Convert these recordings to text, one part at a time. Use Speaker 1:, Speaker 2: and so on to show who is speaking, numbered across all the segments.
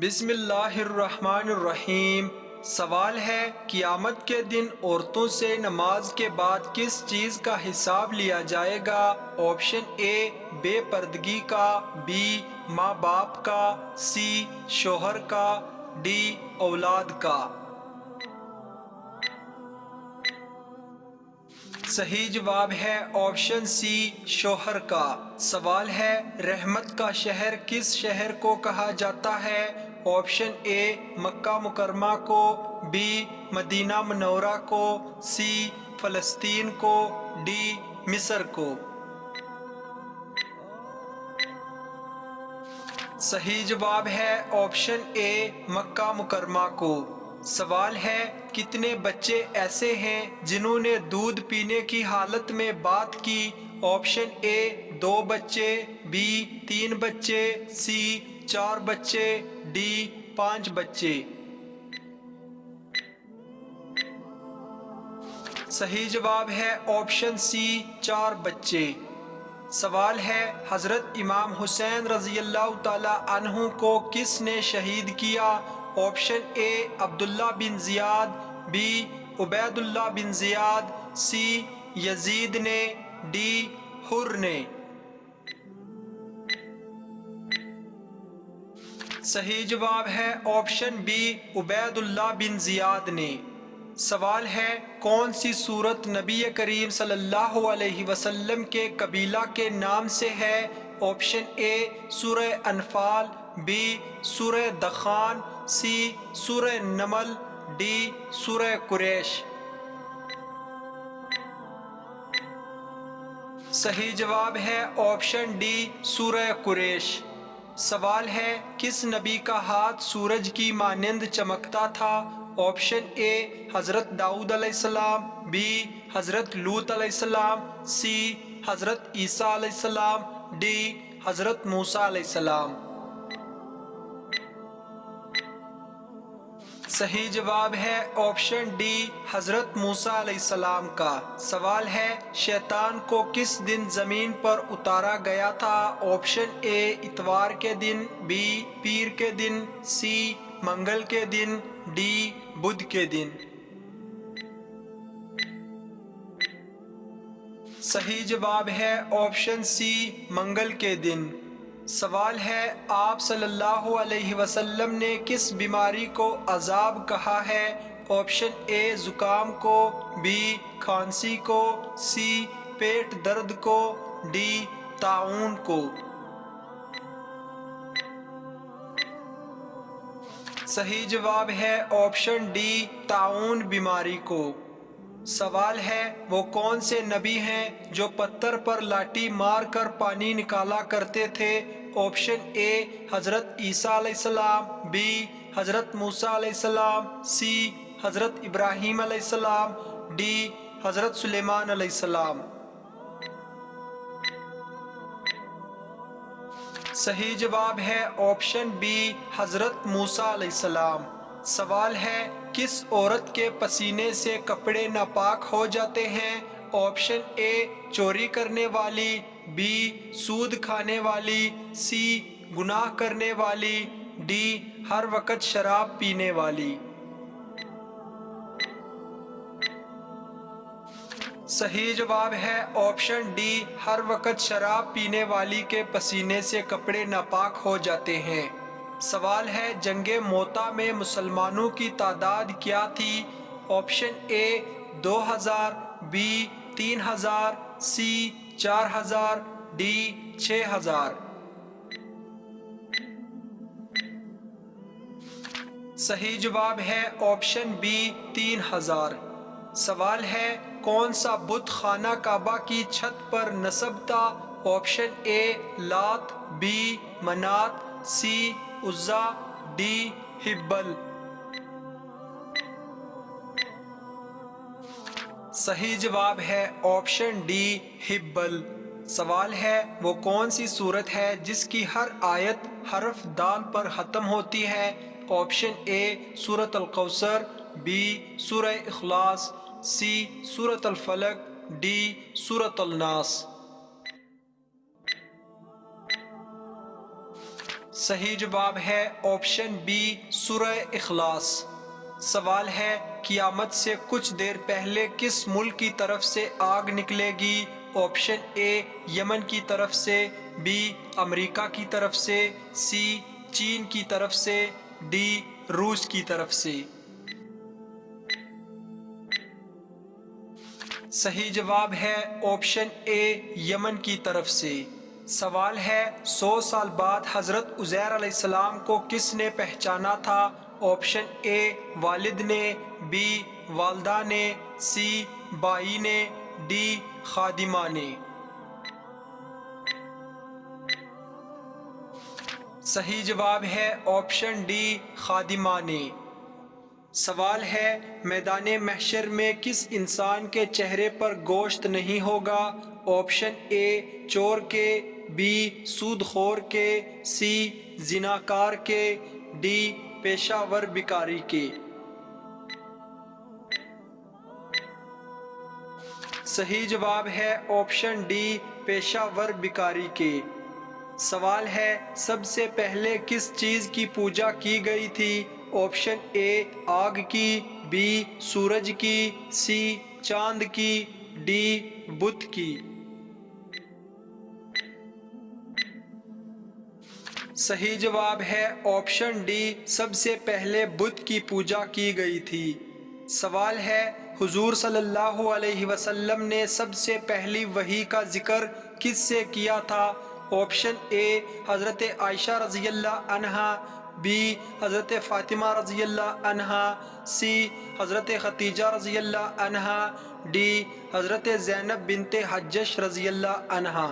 Speaker 1: بسم اللہ الرحمن الرحیم۔ سوال ہے، قیامت کے دن عورتوں سے نماز کے بعد کس چیز کا حساب لیا جائے گا؟ آپشن اے بے پردگی کا، بی ماں باپ کا، سی شوہر کا، ڈی اولاد کا۔ صحیح جواب ہے آپشن سی شوہر کا۔ سوال ہے، رحمت کا شہر کس شہر کو کہا جاتا ہے؟ آپشن اے مکہ مکرمہ کو، بی مدینہ منورہ کو، سی فلسطین کو، ڈی مصر کو۔ صحیح جواب ہے آپشن اے مکہ مکرمہ کو۔ سوال ہے، کتنے بچے ایسے ہیں جنہوں نے دودھ پینے کی حالت میں بات کی؟ آپشن اے 2 بچے، بی 3 بچے، سی 4 بچے، ڈی 5 بچے۔ صحیح جواب ہے آپشن سی 4 بچے۔ سوال ہے، حضرت امام حسین رضی اللہ تعالی عنہ کو کس نے شہید کیا؟ آپشن اے عبداللہ بن زیاد، بی عبید اللہ بن زیاد، سی یزید نے، ڈی حر نے۔ صحیح جواب ہے آپشن بی عبید اللہ بن زیاد نے۔ سوال ہے، کون سی سورت نبی کریم صلی اللہ علیہ وسلم کے قبیلہ کے نام سے ہے؟ آپشن اے سورہ انفال، بی سورہ دخان، سی سورہ نمل، ڈی سورہ قریش۔ صحیح جواب ہے آپشن ڈی سورہ قریش۔ سوال ہے، کس نبی کا ہاتھ سورج کی مانند چمکتا تھا؟ آپشن اے حضرت داؤد علیہ السلام، بی حضرت لوط علیہ السلام، سی حضرت عیسیٰ علیہ السلام، ڈی حضرت موسیٰ علیہ السلام۔ صحیح جواب ہے آپشن ڈی حضرت موسیٰ علیہ السلام کا۔ سوال ہے، شیطان کو کس دن زمین پر اتارا گیا تھا؟ آپشن اے اتوار کے دن، بی پیر کے دن، سی منگل کے دن، ڈی بدھ کے دن۔ صحیح جواب ہے آپشن سی منگل کے دن۔ سوال ہے، آپ صلی اللہ علیہ وسلم نے کس بیماری کو عذاب کہا ہے؟ آپشن اے زکام کو، بی کھانسی کو، سی پیٹ درد کو، ڈی طاعون کو۔ صحیح جواب ہے آپشن ڈی طاعون بیماری کو۔ سوال ہے، وہ کون سے نبی ہیں جو پتھر پر لاٹھی مار کر پانی نکالا کرتے تھے؟ آپشن اے حضرت عیسیٰ علیہ السلام، بی حضرت موسیٰ علیہ السلام، سی حضرت ابراہیم علیہ السلام، ڈی حضرت سلیمان علیہ السلام۔ صحیح جواب ہے آپشن بی حضرت موسیٰ علیہ السلام۔ سوال ہے، کس عورت کے پسینے سے کپڑے ناپاک ہو جاتے ہیں؟ آپشن اے چوری کرنے والی، بی سود کھانے والی، سی گناہ کرنے والی، ڈی ہر وقت شراب پینے والی۔ صحیح جواب ہے آپشن ڈی ہر وقت شراب پینے والی کے پسینے سے کپڑے ناپاک ہو جاتے ہیں۔ سوال ہے، جنگ موطا میں مسلمانوں کی تعداد کیا تھی؟ Option A 2000، B 3000، C 4000، D 6000۔ صحیح جواب ہے آپشن بی 3000۔ سوال ہے، کون سا بت خانہ کعبہ کی چھت پر نصب تھا؟ آپشن اے لات، بی منات، سی عزا، ڈی ہبل۔ صحیح جواب ہے آپشن ڈی ہبل۔ سوال ہے، وہ کون سی سورت ہے جس کی ہر آیت حرف دال پر ختم ہوتی ہے؟ آپشن اے سورۃ الکوثر، بی سورہ اخلاص، سی سورۃ الفلق، ڈی سورۃ الناس۔ صحیح جواب ہے آپشن بی سورہ اخلاص۔ سوال ہے قیامت سے کچھ دیر پہلے کس ملک کی طرف سے آگ نکلے گی؟ آپشن اے یمن کی طرف سے، بی امریکہ کی طرف سے، سی چین کی طرف سے، ڈی روس کی طرف سے۔ صحیح جواب ہے آپشن اے یمن کی طرف سے۔ سوال ہے 100 سال بعد حضرت عزیر علیہ السلام کو کس نے پہچانا تھا؟ آپشن اے والد نے، بی والدہ نے، سی بائی نے، ڈی خادمہ نے۔ صحیح جواب ہے آپشن ڈی خادمہ نے۔ سوال ہے میدان محشر میں کس انسان کے چہرے پر گوشت نہیں ہوگا؟ آپشن اے چور کے، بی سود خور کے، سی زناکار کے، ڈی پیشہ ور بیکاری کے۔ صحیح جواب ہے آپشن ڈی پیشہ ور بیکاری کے۔ سوال ہے سب سے پہلے کس چیز کی پوجا کی گئی تھی؟ آپشن اے آگ کی، بی سورج کی، سی چاند کی، ڈی بت کی۔ صحیح جواب ہے آپشن ڈی سب سے پہلے بت کی پوجا کی گئی تھی۔ سوال ہے حضور صلی اللہ علیہ وسلم نے سب سے پہلی وحی کا ذکر کس سے کیا تھا؟ آپشن اے حضرت عائشہ رضی اللہ عنہا، بی حضرت فاطمہ رضی اللہ عنہا، سی حضرت خدیجہ رضی اللہ عنہا، ڈی حضرت زینب بنت حجش رضی اللہ عنہا۔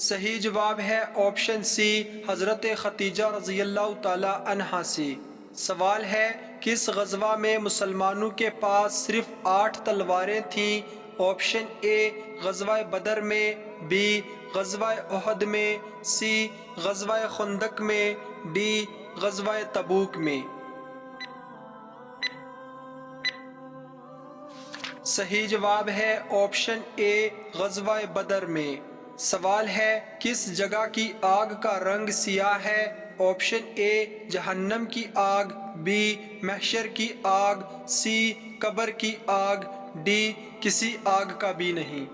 Speaker 1: صحیح جواب ہے آپشن سی حضرت خدیجہ رضی اللہ تعالی عنہا سے۔ سوال ہے کس غزوہ میں مسلمانوں کے پاس صرف 8 تلواریں تھیں؟ آپشن اے غزوہ بدر میں، بی غزوہ احد میں، سی غزوہ خندق میں، ڈی غزوہ تبوک میں۔ صحیح جواب ہے آپشن اے غزوہ بدر میں۔ سوال ہے کس جگہ کی آگ کا رنگ سیاہ ہے؟ آپشن اے جہنم کی آگ، بی محشر کی آگ، سی قبر کی آگ، ڈی کسی آگ کا بھی نہیں۔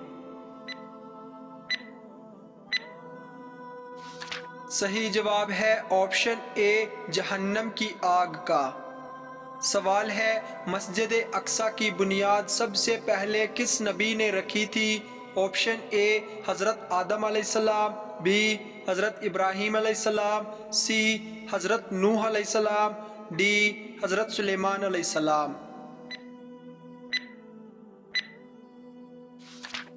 Speaker 1: صحیح جواب ہے آپشن اے جہنم کی آگ کا۔ سوال ہے مسجد اقصی کی بنیاد سب سے پہلے کس نبی نے رکھی تھی؟ آپشن اے حضرت آدم علیہ السلام، بی حضرت ابراہیم علیہ السلام، سی حضرت نوح علیہ السلام، ڈی حضرت سلیمان علیہ السلام۔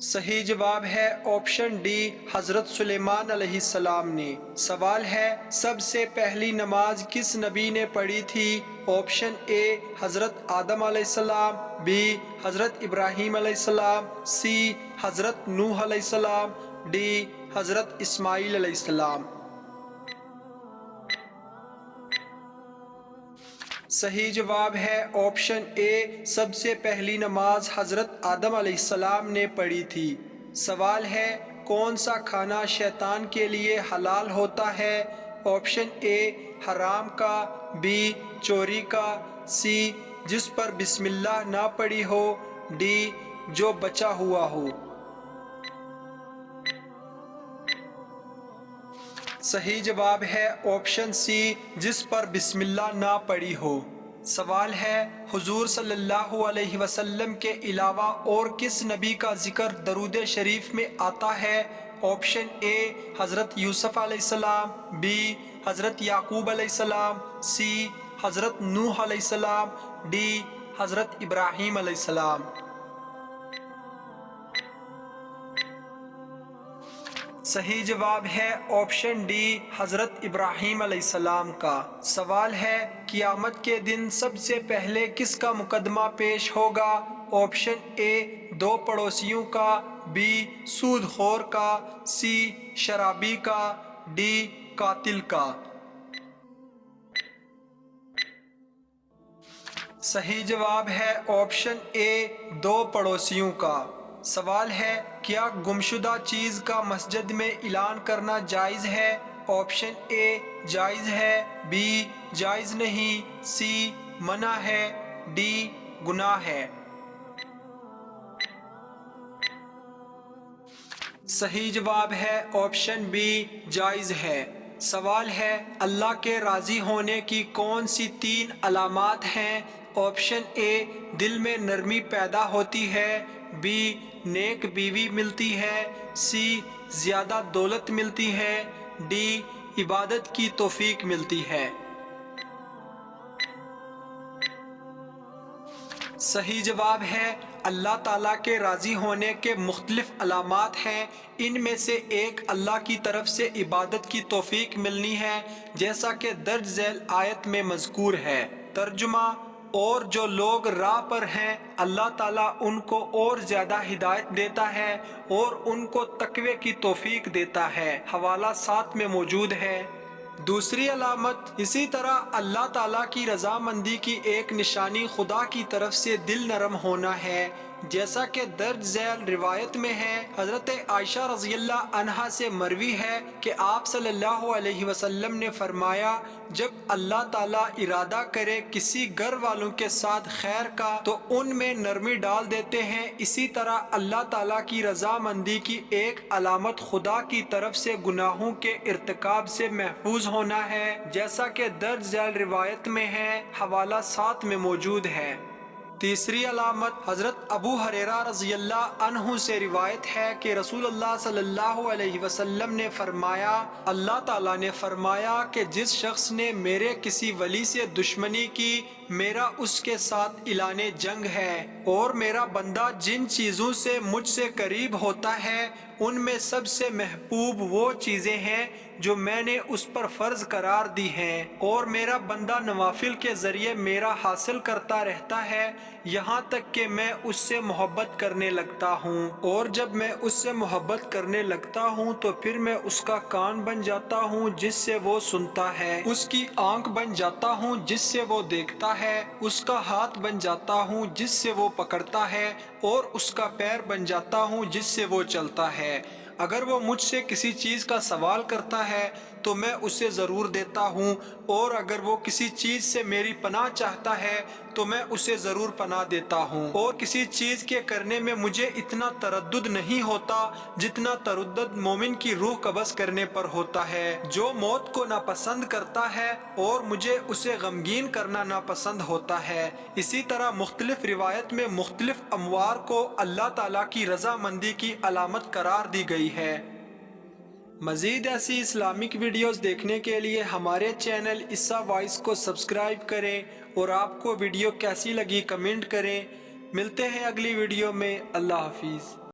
Speaker 1: صحیح جواب ہے آپشن ڈی حضرت سلیمان علیہ السلام نے۔ سوال ہے سب سے پہلی نماز کس نبی نے پڑھی تھی؟ آپشن اے حضرت آدم علیہ السلام، بی حضرت ابراہیم علیہ السلام، سی حضرت نوح علیہ السلام، ڈی حضرت اسماعیل علیہ السلام۔ صحیح جواب ہے آپشن اے سب سے پہلی نماز حضرت آدم علیہ السلام نے پڑھی تھی۔ سوال ہے کون سا کھانا شیطان کے لیے حلال ہوتا ہے؟ آپشن اے حرام کا، بی چوری کا، سی جس پر بسم اللہ نہ پڑھی ہو، ڈی جو بچا ہوا ہو۔ صحیح جواب ہے آپشن سی جس پر بسم اللہ نہ پڑھی ہو۔ سوال ہے حضور صلی اللہ علیہ وسلم کے علاوہ اور کس نبی کا ذکر درود شریف میں آتا ہے؟ آپشن اے حضرت یوسف علیہ السلام، بی حضرت یعقوب علیہ السلام، سی حضرت نوح علیہ السلام، ڈی حضرت ابراہیم علیہ السلام۔ صحیح جواب ہے آپشن ڈی حضرت ابراہیم علیہ السلام کا۔ سوال ہے قیامت کے دن سب سے پہلے کس کا مقدمہ پیش ہوگا؟ آپشن اے 2 پڑوسیوں کا، بی سود خور کا، سی شرابی کا، ڈی قاتل کا۔ صحیح جواب ہے آپشن اے 2 پڑوسیوں کا۔ سوال ہے کیا گمشدہ چیز کا مسجد میں اعلان کرنا جائز ہے؟ آپشن اے جائز ہے، بی جائز نہیں، سی منع ہے، ڈی گناہ ہے۔ صحیح جواب ہے آپشن بی جائز ہے۔ سوال ہے اللہ کے راضی ہونے کی کون سی 3 علامات ہیں؟ آپشن اے دل میں نرمی پیدا ہوتی ہے، بی نیک بیوی ملتی ہے، سی زیادہ دولت ملتی ہے، ڈی عبادت کی توفیق ملتی ہے۔ صحیح جواب ہے اللہ تعالیٰ کے راضی ہونے کے مختلف علامات ہیں، ان میں سے ایک اللہ کی طرف سے عبادت کی توفیق ملنی ہے، جیسا کہ درج ذیل آیت میں مذکور ہے۔ ترجمہ: اور جو لوگ راہ پر ہیں اللہ تعالیٰ ان کو اور زیادہ ہدایت دیتا ہے اور ان کو تقوی کی توفیق دیتا ہے۔ حوالہ 7 میں موجود ہے۔ دوسری علامت اسی طرح اللہ تعالیٰ کی رضامندی کی ایک نشانی خدا کی طرف سے دل نرم ہونا ہے، جیسا کہ درج ذیل روایت میں ہے۔ حضرت عائشہ رضی اللہ عنہا سے مروی ہے کہ آپ صلی اللہ علیہ وسلم نے فرمایا جب اللہ تعالیٰ ارادہ کرے کسی گھر والوں کے ساتھ خیر کا تو ان میں نرمی ڈال دیتے ہیں، اسی طرح اللہ تعالیٰ کی رضامندی کی ایک علامت خدا کی طرف سے گناہوں کے ارتکاب سے محفوظ ہونا ہے، جیسا کہ درج ذیل روایت میں ہے۔ حوالہ 7 میں موجود ہے۔ تیسری علامت حضرت ابو ہریرہ رضی اللہ عنہ سے روایت ہے کہ رسول اللہ صلی اللہ علیہ وسلم نے فرمایا اللہ تعالیٰ نے فرمایا کہ جس شخص نے میرے کسی ولی سے دشمنی کی میرا اس کے ساتھ اعلان جنگ ہے، اور میرا بندہ جن چیزوں سے مجھ سے قریب ہوتا ہے ان میں سب سے محبوب وہ چیزیں ہیں جو میں نے اس پر فرض قرار دی ہیں، اور میرا بندہ نوافل کے ذریعے میرا حاصل کرتا رہتا ہے یہاں تک کہ میں اس سے محبت کرنے لگتا ہوں، اور جب میں اس سے محبت کرنے لگتا ہوں تو پھر میں اس کا کان بن جاتا ہوں جس سے وہ سنتا ہے، اس کی آنکھ بن جاتا ہوں جس سے وہ دیکھتا ہے، اس کا ہاتھ بن جاتا ہوں جس سے وہ پکڑتا ہے، اور اس کا پیر بن جاتا ہوں جس سے وہ چلتا ہے۔ اگر وہ مجھ سے کسی چیز کا سوال کرتا ہے تو میں اسے ضرور دیتا ہوں، اور اگر وہ کسی چیز سے میری پناہ چاہتا ہے تو میں اسے ضرور پناہ دیتا ہوں، اور کسی چیز کے کرنے میں مجھے اتنا تردد نہیں ہوتا جتنا تردد مومن کی روح قبض کرنے پر ہوتا ہے، جو موت کو ناپسند کرتا ہے اور مجھے اسے غمگین کرنا ناپسند ہوتا ہے۔ اسی طرح مختلف روایت میں مختلف اموار کو اللہ تعالیٰ کی رضامندی کی علامت قرار دی گئی ہے۔ مزید ایسی اسلامک ویڈیوز دیکھنے کے لیے ہمارے چینل عیسیٰ وائس کو سبسکرائب کریں، اور آپ کو ویڈیو کیسی لگی کمنٹ کریں۔ ملتے ہیں اگلی ویڈیو میں۔ اللہ حافظ۔